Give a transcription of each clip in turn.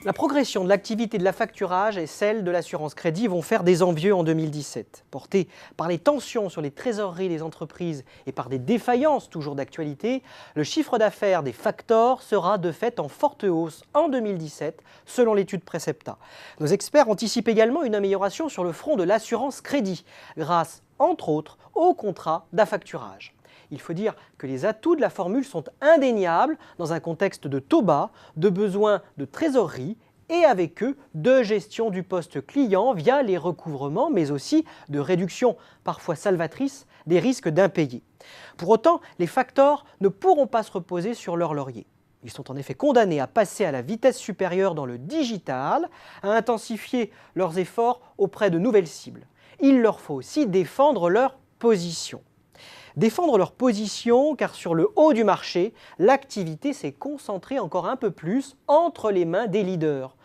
La progression de l'activité de l'affacturage et celle de l'assurance crédit vont faire des envieux en 2017. Portés par les tensions sur les trésoreries des entreprises et par des défaillances toujours d'actualité, le chiffre d'affaires des factors sera de fait en forte hausse en 2017, selon l'étude Precepta. Nos experts anticipent également une amélioration sur le front de l'assurance crédit, grâce, entre autres, au contrat d'affacturage. Il faut dire que les atouts de la formule sont indéniables dans un contexte de taux bas, de besoin de trésorerie et avec eux de gestion du poste client via les recouvrements, mais aussi de réduction parfois salvatrice des risques d'impayés. Pour autant, les factors ne pourront pas se reposer sur leur laurier. Ils sont en effet condamnés à passer à la vitesse supérieure dans le digital, à intensifier leurs efforts auprès de nouvelles cibles. Il leur faut aussi défendre leur position. Défendre leur position, car sur le haut du marché, l'activité s'est concentrée encore un peu plus entre les mains des leaders.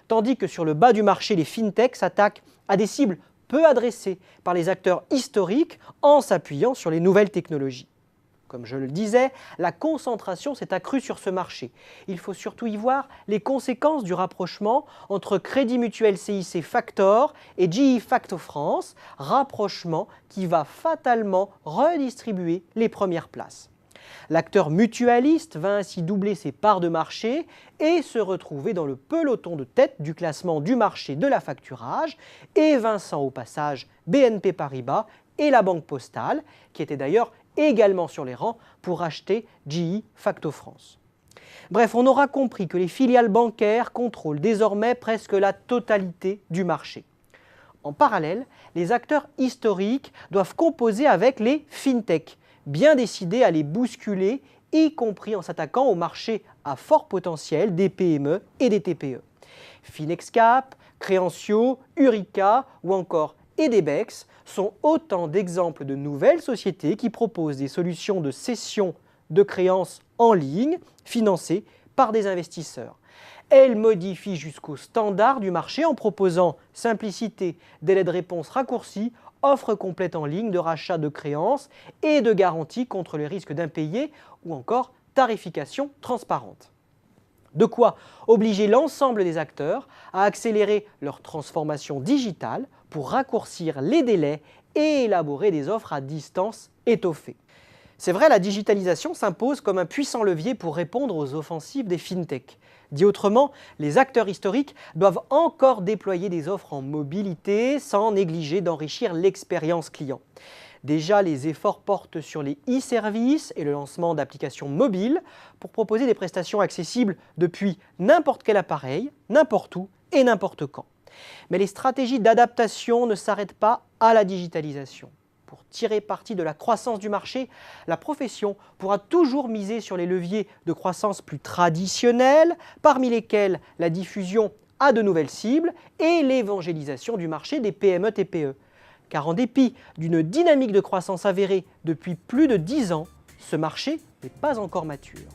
Tandis que sur le bas du marché, les fintechs s'attaquent à des cibles peu adressées par les acteurs historiques en s'appuyant sur les nouvelles technologies. Comme je le disais, la concentration s'est accrue sur ce marché. Il faut surtout y voir les conséquences du rapprochement entre Crédit Mutuel CIC Factor et GE Facto France, rapprochement qui va fatalement redistribuer les premières places. L'acteur mutualiste va ainsi doubler ses parts de marché et se retrouver dans le peloton de tête du classement du marché de l'affacturage, évinçant au passage BNP Paribas et la Banque Postale, qui était d'ailleurs également sur les rangs pour acheter GE Facto France. Bref, on aura compris que les filiales bancaires contrôlent désormais presque la totalité du marché. En parallèle, les acteurs historiques doivent composer avec les fintechs, bien décidés à les bousculer, y compris en s'attaquant au marché à fort potentiel des PME et des TPE. Finexcap, Créancio, Urica ou encore Edebex sont autant d'exemples de nouvelles sociétés qui proposent des solutions de cession de créances en ligne financées par des investisseurs. Elles modifient jusqu'au standard du marché en proposant simplicité, délai de réponse raccourci, offre complète en ligne de rachat de créances et de garantie contre les risques d'impayés ou encore tarification transparente. De quoi obliger l'ensemble des acteurs à accélérer leur transformation digitale pour raccourcir les délais et élaborer des offres à distance étoffées. C'est vrai, la digitalisation s'impose comme un puissant levier pour répondre aux offensives des fintechs. Dit autrement, les acteurs historiques doivent encore déployer des offres en mobilité sans négliger d'enrichir l'expérience client. Déjà, les efforts portent sur les e-services et le lancement d'applications mobiles pour proposer des prestations accessibles depuis n'importe quel appareil, n'importe où et n'importe quand. Mais les stratégies d'adaptation ne s'arrêtent pas à la digitalisation. Pour tirer parti de la croissance du marché, la profession pourra toujours miser sur les leviers de croissance plus traditionnels, parmi lesquels la diffusion à de nouvelles cibles et l'évangélisation du marché des PME-TPE. Car en dépit d'une dynamique de croissance avérée depuis plus de 10 ans, ce marché n'est pas encore mature.